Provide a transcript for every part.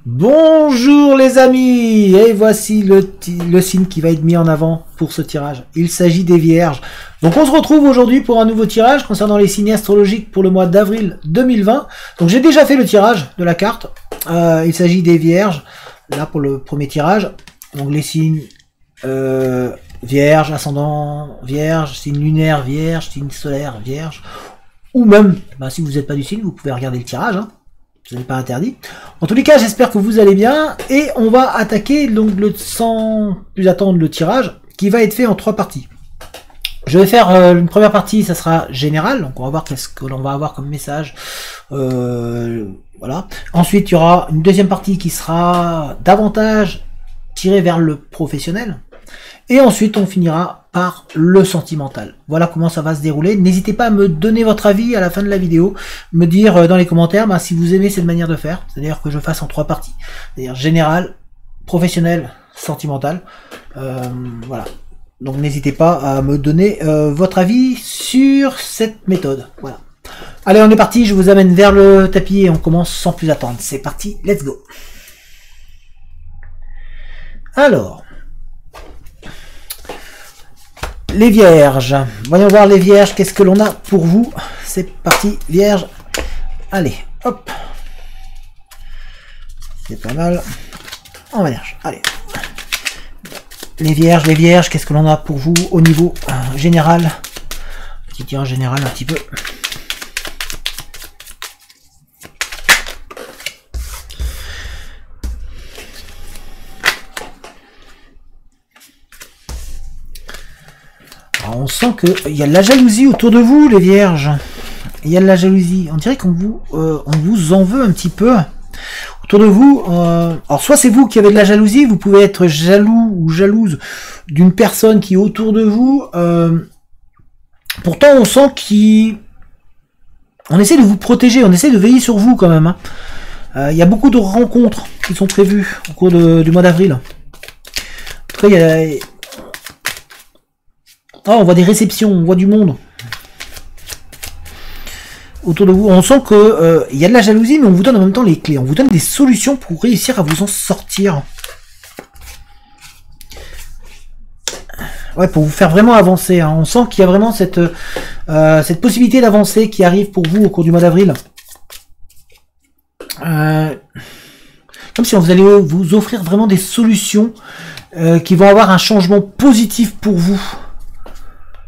Bonjour les amis, et voici le signe qui va être mis en avant pour ce tirage. Il s'agit des Vierges. Donc on se retrouve aujourd'hui pour un nouveau tirage concernant les signes astrologiques pour le mois d'avril 2020. Donc j'ai déjà fait le tirage de la carte. Il s'agit des Vierges, là pour le premier tirage. Donc les signes Vierge, ascendant Vierge, signe lunaire Vierge, signe solaire Vierge. Ou même, si vous n'êtes pas du signe, vous pouvez regarder le tirage, hein. Ce n'est pas interdit. En tous les cas, j'espère que vous allez bien. Et on va attaquer, donc, sans plus attendre, le tirage, qui va être fait en 3 parties. Je vais faire une première partie, ça sera général. Donc, on va voir qu'est-ce que l'on va avoir comme message. Voilà. Ensuite, il y aura une deuxième partie qui sera davantage tirée vers le professionnel. Et ensuite, on finira par le sentimental. Voilà comment ça va se dérouler. N'hésitez pas à me donner votre avis à la fin de la vidéo, me dire dans les commentaires si vous aimez cette manière de faire, c'est-à-dire que je fasse en 3 parties, c'est-à-dire général, professionnel, sentimental. Voilà. Donc n'hésitez pas à me donner votre avis sur cette méthode. Voilà. Allez, on est parti. Je vous amène vers le tapis et on commence sans plus attendre. C'est parti, let's go. Alors. Les Vierges, voyons voir les Vierges, qu'est-ce que l'on a pour vous. C'est parti, Vierges. Allez, hop. C'est pas mal. En Vierge, allez. Les Vierges, qu'est-ce que l'on a pour vous au niveau général. Petit tirage général un petit peu. On sent qu'il y a de la jalousie autour de vous, les Vierges. Il y a de la jalousie. On dirait qu'on vous en veut un petit peu. Autour de vous, alors soit c'est vous qui avez de la jalousie, vous pouvez être jaloux ou jalouse d'une personne qui est autour de vous. Pourtant, on sent qu'on essaie de vous protéger, on essaie de veiller sur vous quand même. Hein. Il y a beaucoup de rencontres qui sont prévues au cours du mois d'avril. En tout cas, il y a... Oh, on voit des réceptions, on voit du monde autour de vous. On sent que il y a de la jalousie, mais on vous donne en même temps les clés. On vous donne des solutions pour réussir à vous en sortir. Ouais, pour vous faire vraiment avancer. Hein. On sent qu'il y a vraiment cette possibilité d'avancer qui arrive pour vous au cours du mois d'avril. Comme si on vous allait vous offrir vraiment des solutions qui vont avoir un changement positif pour vous.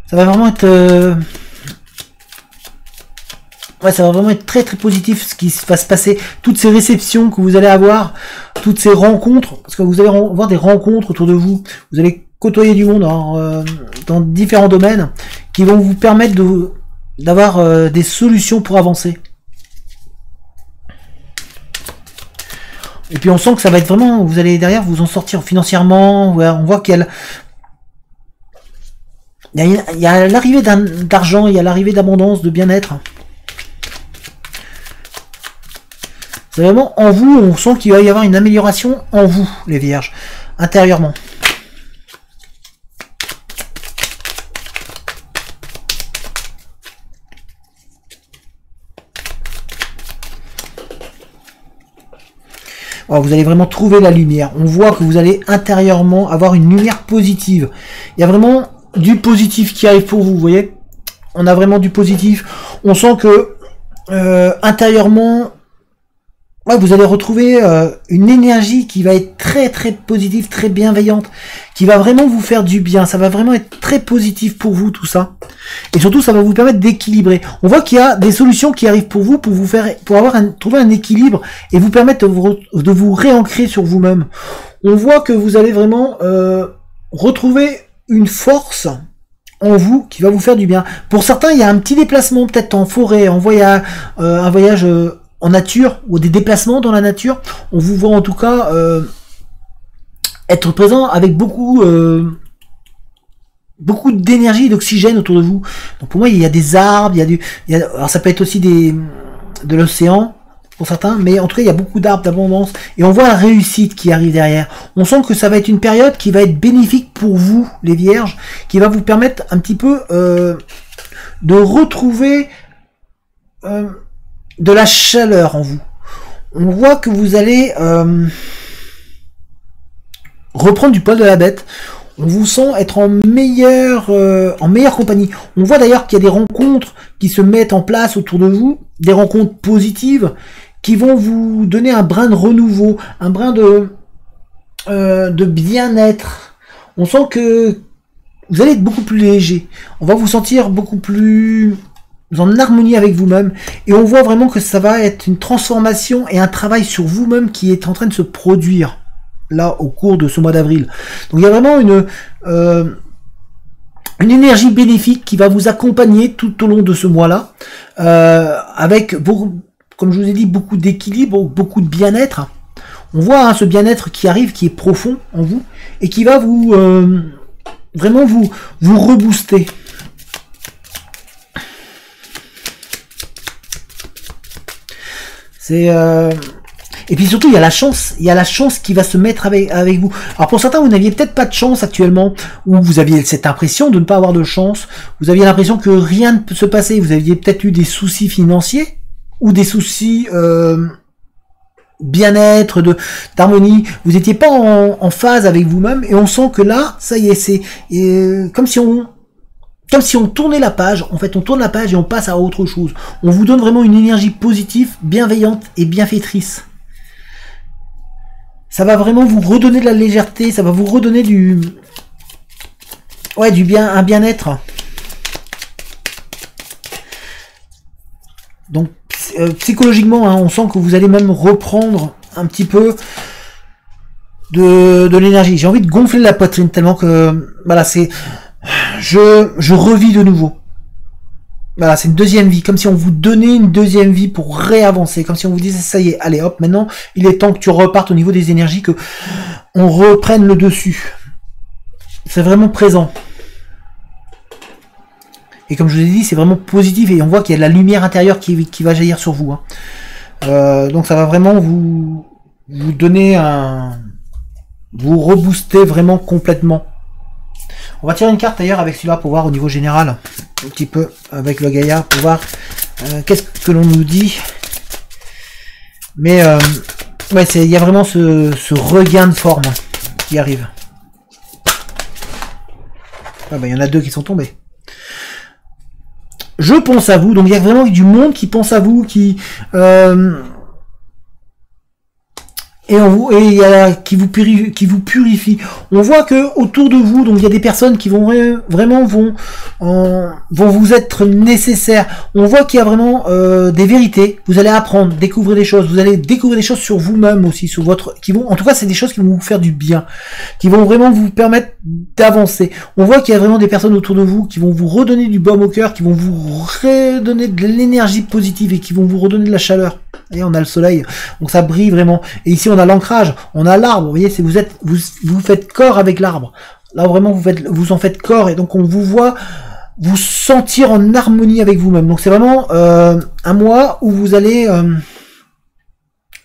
Ça va vraiment être ça va vraiment être très très positif ce qui va se passer, toutes ces réceptions que vous allez avoir, toutes ces rencontres, parce que vous allez avoir des rencontres autour de vous, vous allez côtoyer du monde dans différents domaines qui vont vous permettre d'avoir des solutions pour avancer. Et puis on sent que ça va être vraiment, vous allez derrière vous en sortir financièrement, on voit qu'il y a il y a l'arrivée d'argent, il y a l'arrivée d'abondance, de bien-être. C'est vraiment en vous, on sent qu'il va y avoir une amélioration en vous, les Vierges, intérieurement. Oh, vous allez vraiment trouver la lumière. On voit que vous allez intérieurement avoir une lumière positive. Il y a vraiment du positif qui arrive pour vous, vous voyez. On a vraiment du positif. On sent que intérieurement, vous allez retrouver une énergie qui va être très très positive, très bienveillante, qui va vraiment vous faire du bien. Ça va vraiment être très positif pour vous tout ça. Et surtout, ça va vous permettre d'équilibrer. On voit qu'il y a des solutions qui arrivent pour vous, pour trouver un équilibre et vous permettre de vous réancrer sur vous-même. On voit que vous allez vraiment retrouver une force en vous qui va vous faire du bien. Pour certains, il y a un petit déplacement peut-être en forêt, en voyage, un voyage en nature ou des déplacements dans la nature. On vous voit en tout cas être présent avec beaucoup d'énergie et d'oxygène autour de vous. Donc pour moi, il y a des arbres, alors ça peut être aussi de l'océan pour certains, mais en tout cas, il y a beaucoup d'arbres, d'abondance, et on voit la réussite qui arrive derrière. On sent que ça va être une période qui va être bénéfique pour vous, les Vierges, qui va vous permettre un petit peu de retrouver de la chaleur en vous. on voit que vous allez reprendre du poil de la bête. On vous sent être en meilleure compagnie. On voit d'ailleurs qu'il y a des rencontres qui se mettent en place autour de vous, des rencontres positives qui vont vous donner un brin de renouveau, un brin de bien-être. On sent que vous allez être beaucoup plus léger. On va vous sentir beaucoup plus en harmonie avec vous-même. Et on voit vraiment que ça va être une transformation et un travail sur vous-même qui est en train de se produire là au cours de ce mois d'avril. Donc il y a vraiment une énergie bénéfique qui va vous accompagner tout au long de ce mois-là, avec beaucoup, comme je vous ai dit, beaucoup d'équilibre, beaucoup de bien-être. On voit ce bien-être qui arrive, qui est profond en vous, et qui va vous vraiment vous rebooster. C'est et puis surtout il y a la chance qui va se mettre avec vous. Alors pour certains vous n'aviez peut-être pas de chance actuellement, ou vous aviez cette impression de ne pas avoir de chance, vous aviez l'impression que rien ne peut se passer, vous aviez peut-être eu des soucis financiers ou des soucis bien-être, d'harmonie, vous n'étiez pas en phase avec vous-même, et on sent que là, ça y est, c'est comme si on tournait la page. En fait, on tourne la page et on passe à autre chose. On vous donne vraiment une énergie positive, bienveillante et bienfaitrice. Ça va vraiment vous redonner de la légèreté, ça va vous redonner un bien-être. Donc, psychologiquement, hein, on sent que vous allez même reprendre un petit peu de l'énergie. J'ai envie de gonfler la poitrine tellement que voilà, je revis de nouveau. Voilà, c'est une deuxième vie, comme si on vous donnait une deuxième vie pour réavancer, comme si on vous disait ça y est, allez hop, maintenant il est temps que tu repartes au niveau des énergies, que on reprenne le dessus. C'est vraiment présent. Et comme je vous l'ai dit, c'est vraiment positif, et on voit qu'il y a de la lumière intérieure qui va jaillir sur vous. Hein. Donc ça va vraiment vous donner vous rebooster vraiment complètement. On va tirer une carte d'ailleurs avec celui-là pour voir au niveau général, un petit peu avec le gaillard, pour voir qu'est-ce que l'on nous dit. Mais ouais, il y a vraiment ce regain de forme qui arrive. Ah bah, il y en a deux qui sont tombés. Je pense à vous, donc il y a vraiment du monde qui pense à vous, qui qui vous purifie. On voit que autour de vous, donc il y a des personnes qui vont vraiment vous être nécessaires. On voit qu'il y a vraiment des vérités. Vous allez apprendre, découvrir des choses. Vous allez découvrir des choses sur vous-même aussi, sur en tout cas, c'est des choses qui vont vous faire du bien, qui vont vraiment vous permettre d'avancer. On voit qu'il y a vraiment des personnes autour de vous qui vont vous redonner du baume au cœur, qui vont vous redonner de l'énergie positive et qui vont vous redonner de la chaleur. Et on a le soleil, donc ça brille vraiment. Et ici on a l'ancrage, on a l'arbre. Vous voyez, vous faites corps avec l'arbre. Là vraiment vous en faites corps, et donc on vous voit vous sentir en harmonie avec vous-même. Donc c'est vraiment un mois où vous allez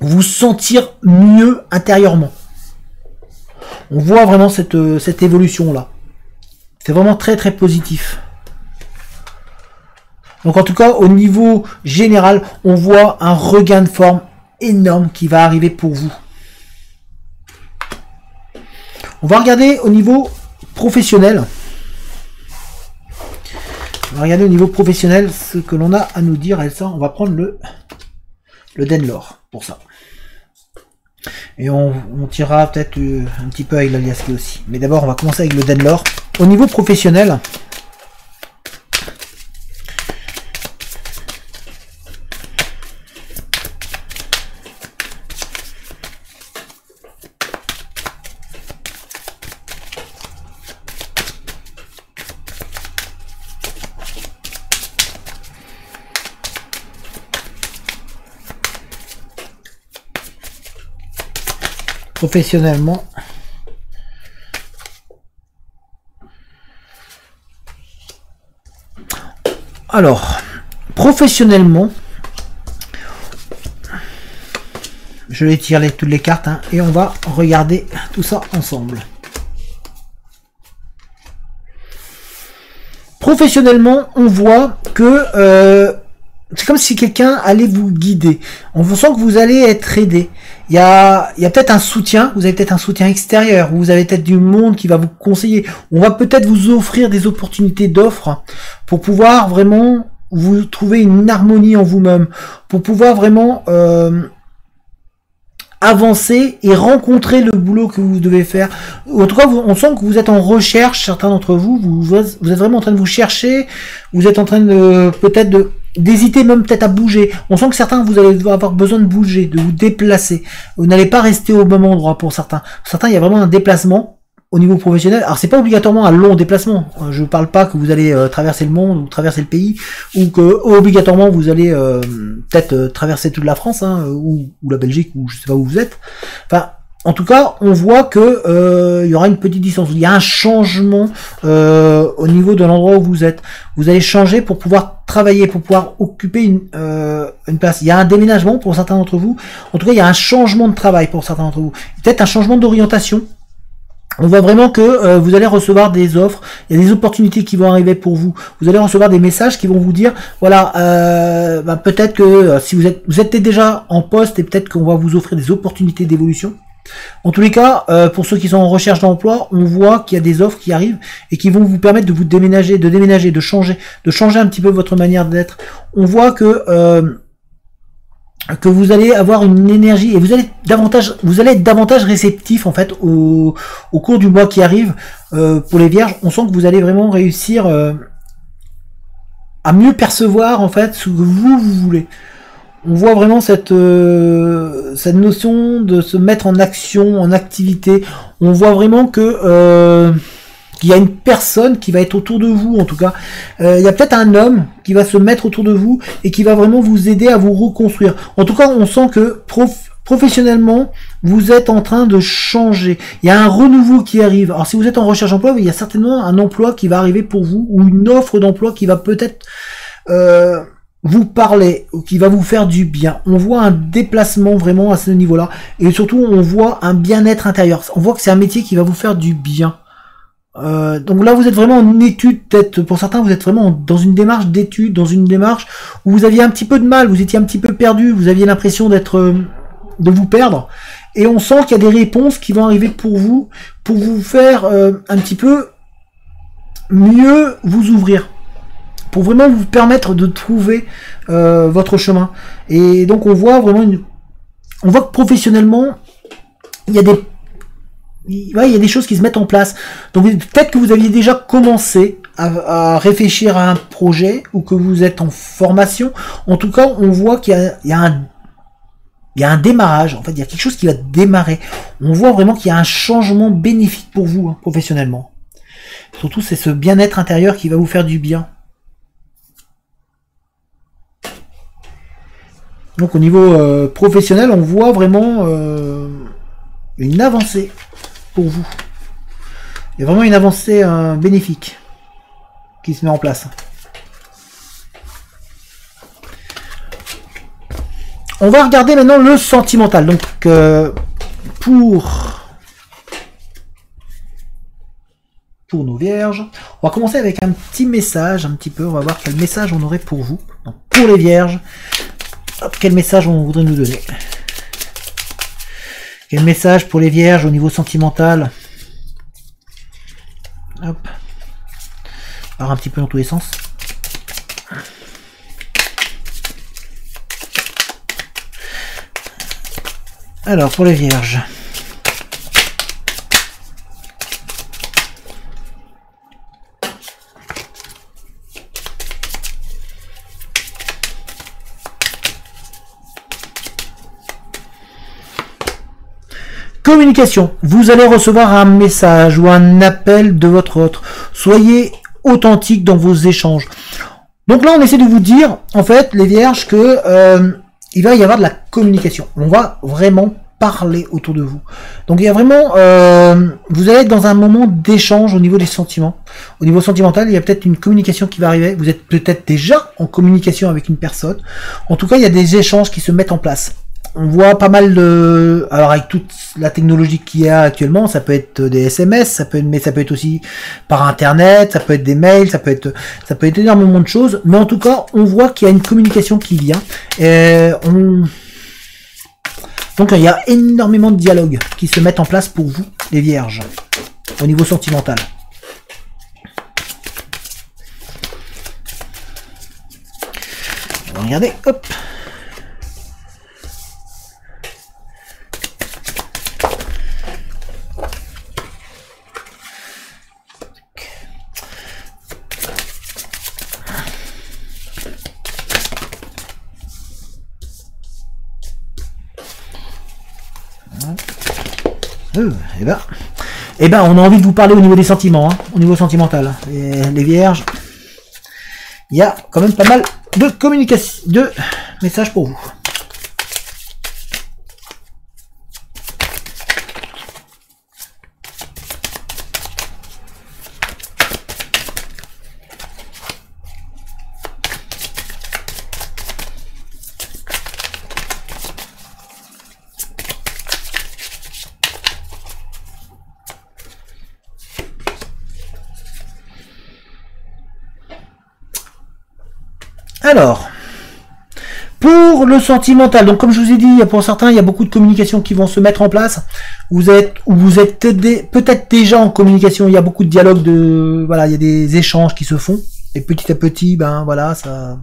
vous sentir mieux intérieurement. On voit vraiment cette évolution là. C'est vraiment très très positif. Donc en tout cas, au niveau général, on voit un regain de forme énorme qui va arriver pour vous. On va regarder au niveau professionnel. On va regarder au niveau professionnel ce que l'on a à nous dire. Et ça, on va prendre le Denlor pour ça. Et on tirera peut-être un petit peu avec l'Aliaski aussi. Mais d'abord, on va commencer avec le Denlor. Au niveau professionnel, professionnellement, alors professionnellement, je vais tirer toutes les cartes hein, et on va regarder tout ça ensemble. Professionnellement, on voit que c'est comme si quelqu'un allait vous guider. On vous sent que vous allez être aidé. Il y a peut-être un soutien, vous avez peut-être un soutien extérieur, vous avez peut-être du monde qui va vous conseiller. On va peut-être vous offrir des opportunités d'offres pour pouvoir vraiment vous trouver une harmonie en vous-même, pour pouvoir vraiment avancer et rencontrer le boulot que vous devez faire. En tout cas, on sent que vous êtes en recherche, certains d'entre vous, vous êtes vraiment en train de vous chercher, vous êtes en train de peut-être d'hésiter même peut-être à bouger. On sent que certains, vous allez avoir besoin de bouger, de vous déplacer. Vous n'allez pas rester au même endroit pour certains. Pour certains, il y a vraiment un déplacement au niveau professionnel. Alors c'est pas obligatoirement un long déplacement. Je parle pas que vous allez traverser le monde ou traverser le pays, ou que obligatoirement vous allez peut-être traverser toute la France, hein, ou la Belgique, ou je sais pas où vous êtes. Enfin, en tout cas, on voit que il y aura une petite distance. Il y a un changement au niveau de l'endroit où vous êtes. Vous allez changer pour pouvoir travailler, pour pouvoir occuper une place. Il y a un déménagement pour certains d'entre vous. En tout cas, il y a un changement de travail pour certains d'entre vous. Peut-être un changement d'orientation. On voit vraiment que vous allez recevoir des offres, il y a des opportunités qui vont arriver pour vous. Vous allez recevoir des messages qui vont vous dire, voilà, peut-être que si vous êtes déjà en poste, et peut-être qu'on va vous offrir des opportunités d'évolution. En tous les cas, pour ceux qui sont en recherche d'emploi, on voit qu'il y a des offres qui arrivent et qui vont vous permettre de vous déménager, de changer un petit peu votre manière d'être. On voit que vous allez avoir une énergie et vous allez être davantage réceptif en fait au cours du mois qui arrive. Pour les vierges, on sent que vous allez vraiment réussir à mieux percevoir en fait ce que vous voulez. On voit vraiment cette notion de se mettre en action, en activité. On voit vraiment que qu'il y a une personne qui va être autour de vous, en tout cas. Il y a peut-être un homme qui va se mettre autour de vous et qui va vraiment vous aider à vous reconstruire. En tout cas, on sent que professionnellement, vous êtes en train de changer. Il y a un renouveau qui arrive. Alors, si vous êtes en recherche d'emploi, il y a certainement un emploi qui va arriver pour vous, ou une offre d'emploi qui va peut-être vous parler, ou qui va vous faire du bien. On voit un déplacement vraiment à ce niveau-là. Et surtout, on voit un bien-être intérieur. On voit que c'est un métier qui va vous faire du bien. Donc là vous êtes vraiment en étude, peut-être pour certains vous êtes vraiment dans une démarche d'étude, dans une démarche où vous aviez un petit peu de mal, vous étiez un petit peu perdu, vous aviez l'impression de vous perdre, et on sent qu'il y a des réponses qui vont arriver pour vous faire un petit peu mieux vous ouvrir, pour vraiment vous permettre de trouver votre chemin. Et donc on voit vraiment on voit que professionnellement il y a des choses qui se mettent en place. Donc peut-être que vous aviez déjà commencé à réfléchir à un projet, ou que vous êtes en formation. En tout cas, on voit qu'il y a un démarrage. En fait, il y a quelque chose qui va démarrer. On voit vraiment qu'il y a un changement bénéfique pour vous, hein, professionnellement. Surtout, c'est ce bien-être intérieur qui va vous faire du bien. Donc au niveau professionnel, on voit vraiment une avancée pour vous. Il y a vraiment une avancée bénéfique qui se met en place. On va regarder maintenant le sentimental. Donc pour nos vierges, on va commencer avec un petit message, un petit peu. On va voir quel message on aurait pour vous. Donc, pour les vierges, hop, quel message on voudrait nous donner. Quel message pour les vierges au niveau sentimental? Hop. Alors un petit peu dans tous les sens. Alors pour les vierges. Communication. Vous allez recevoir un message ou un appel de votre autre. Soyez authentique dans vos échanges. Donc là, on essaie de vous dire, en fait, les vierges, que il va y avoir de la communication. On va vraiment parler autour de vous. Donc il y a vraiment, vous allez être dans un moment d'échange au niveau des sentiments. Au niveau sentimental, il y a peut-être une communication qui va arriver. Vous êtes peut-être déjà en communication avec une personne. En tout cas, il y a des échanges qui se mettent en place. on voit pas mal de... Alors avec toute la technologie qu'il y a actuellement, ça peut être des SMS, mais ça peut être aussi par Internet, ça peut être des mails, ça peut être énormément de choses. Mais en tout cas, on voit qu'il y a une communication qui vient. Donc il y a énormément de dialogues qui se mettent en place pour vous, les vierges, au niveau sentimental. On va regarder, hop. Eh ben, on a envie de vous parler au niveau des sentiments, hein, au niveau sentimental. Et les vierges, il y a quand même pas mal de communication, de messages pour vous. Alors, pour le sentimental, donc comme je vous ai dit, pour certains, il y a beaucoup de communications qui vont se mettre en place. Vous êtes peut-être déjà en communication, il y a beaucoup de dialogues, voilà, il y a des échanges qui se font. Et petit à petit, ben voilà, ça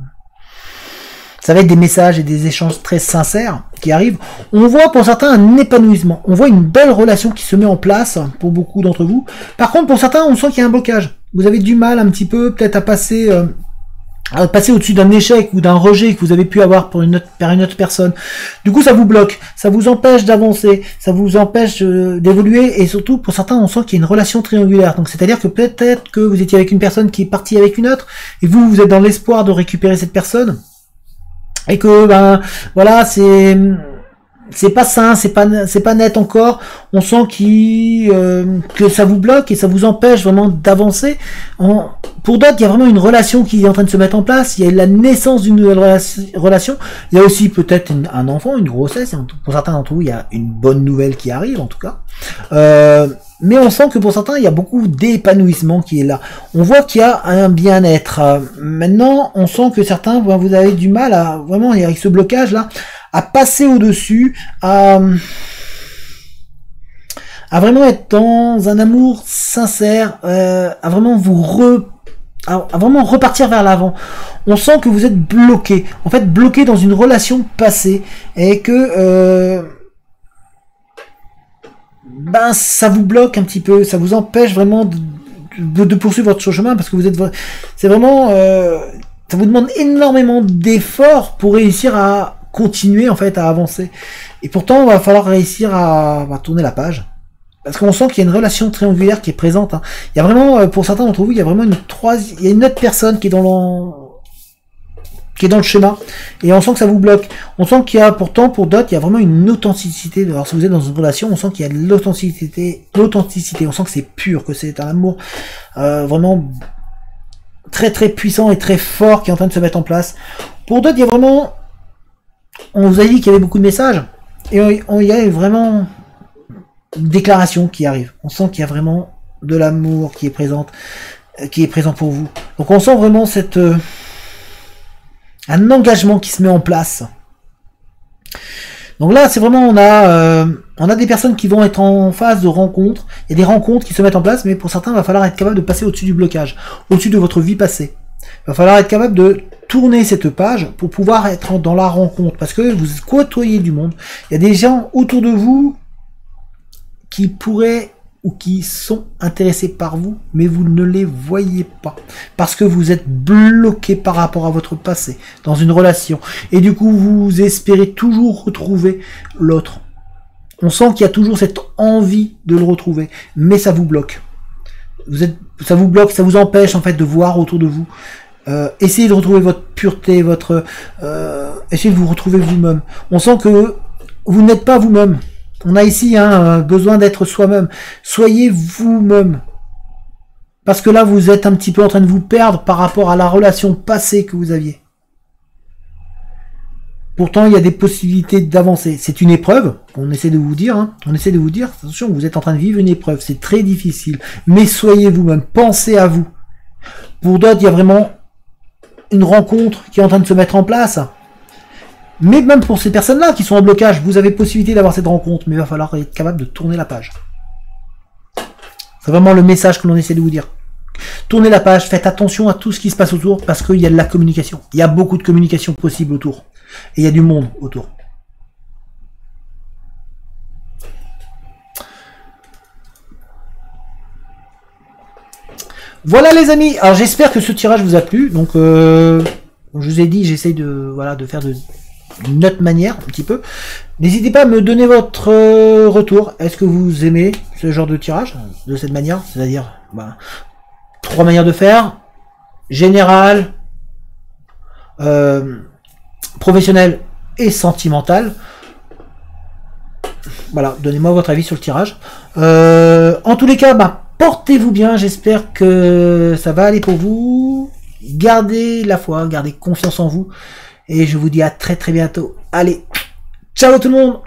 va être des messages et des échanges très sincères qui arrivent. On voit pour certains un épanouissement. On voit une belle relation qui se met en place pour beaucoup d'entre vous. Par contre, pour certains, on sent qu'il y a un blocage. Vous avez du mal un petit peu peut-être à passer au-dessus d'un échec ou d'un rejet que vous avez pu avoir par une autre personne. Du coup, ça vous bloque, ça vous empêche d'avancer, ça vous empêche d'évoluer, et surtout, pour certains, on sent qu'il y a une relation triangulaire. Donc, c'est-à-dire que peut-être que vous étiez avec une personne qui est partie avec une autre, et vous êtes dans l'espoir de récupérer cette personne, et que, ben, voilà, c'est pas sain, c'est pas net encore. On sent que ça vous bloque et ça vous empêche vraiment d'avancer. Pour d'autres, il y a vraiment une relation qui est en train de se mettre en place. Il y a la naissance d'une nouvelle relation. Il y a aussi peut-être un enfant, une grossesse. Pour certains d'entre vous, il y a une bonne nouvelle qui arrive, en tout cas. Mais on sent que pour certains, il y a beaucoup d'épanouissement qui est là. On voit qu'il y a un bien-être. Maintenant, on sent que certains, vous avez du mal à, vraiment, avec ce blocage-là, à passer au-dessus, à vraiment être dans un amour sincère, à vraiment à vraiment repartir vers l'avant. On sent que vous êtes bloqué, en fait bloqué dans une relation passée, et que ben ça vous bloque un petit peu, ça vous empêche vraiment de poursuivre votre chemin, parce que c'est vraiment ça vous demande énormément d'efforts pour réussir à continuer en fait à avancer. Et pourtant, il va falloir réussir à tourner la page. Parce qu'on sent qu'il y a une relation triangulaire qui est présente. Hein. Il y a vraiment, pour certains d'entre vous, il y a vraiment il y a une autre personne qui est dans le schéma. Et on sent que ça vous bloque. On sent qu'il y a, pourtant, pour d'autres, il y a vraiment une authenticité. Alors, si vous êtes dans une relation, on sent qu'il y a de l'authenticité. On sent que c'est pur, que c'est un amour vraiment très très puissant et très fort qui est en train de se mettre en place. Pour d'autres, il y a vraiment... On vous a dit qu'il y avait beaucoup de messages, et il y a vraiment une déclaration qui arrive. On sent qu'il y a vraiment de l'amour qui est présent pour vous. Donc on sent vraiment un engagement qui se met en place. Donc là, c'est vraiment, on a des personnes qui vont être en phase de rencontre. Il y a des rencontres qui se mettent en place, mais pour certains, il va falloir être capable de passer au-dessus du blocage, au-dessus de votre vie passée. Il va falloir être capable de tourner cette page pour pouvoir être dans la rencontre, parce que vous côtoyez du monde. Il y a des gens autour de vous qui pourraient ou qui sont intéressés par vous, mais vous ne les voyez pas, parce que vous êtes bloqué par rapport à votre passé, dans une relation, et du coup vous espérez toujours retrouver l'autre. On sent qu'il y a toujours cette envie de le retrouver, mais ça vous bloque. Ça vous bloque, ça vous empêche en fait de voir autour de vous. Essayez de retrouver votre pureté, essayez de vous retrouver vous-même. On sent que vous n'êtes pas vous-même. On a ici besoin d'être soi-même. Soyez vous-même. Parce que là, vous êtes un petit peu en train de vous perdre par rapport à la relation passée que vous aviez. Pourtant, il y a des possibilités d'avancer. C'est une épreuve, on essaie de vous dire, hein. On essaie de vous dire, attention, vous êtes en train de vivre une épreuve, c'est très difficile. Mais soyez vous-même, pensez à vous. Pour d'autres, il y a vraiment une rencontre qui est en train de se mettre en place. Mais même pour ces personnes-là qui sont en blocage, vous avez possibilité d'avoir cette rencontre, mais il va falloir être capable de tourner la page. C'est vraiment le message que l'on essaie de vous dire. Tournez la page, faites attention à tout ce qui se passe autour, parce qu'il y a de la communication. Il y a beaucoup de communication possible autour. Et il y a du monde autour. Voilà les amis, alors j'espère que ce tirage vous a plu. Donc je vous ai dit, j'essaye de, voilà, de faire d'une autre manière, un petit peu. N'hésitez pas à me donner votre retour. Est-ce que vous aimez ce genre de tirage de cette manière? C'est-à-dire, bah, 3 manières de faire. Général, professionnel et sentimental. Voilà, donnez-moi votre avis sur le tirage. En tous les cas, bah, portez-vous bien. J'espère que ça va aller pour vous. Gardez la foi, gardez confiance en vous. Et je vous dis à très très bientôt. Allez, ciao tout le monde!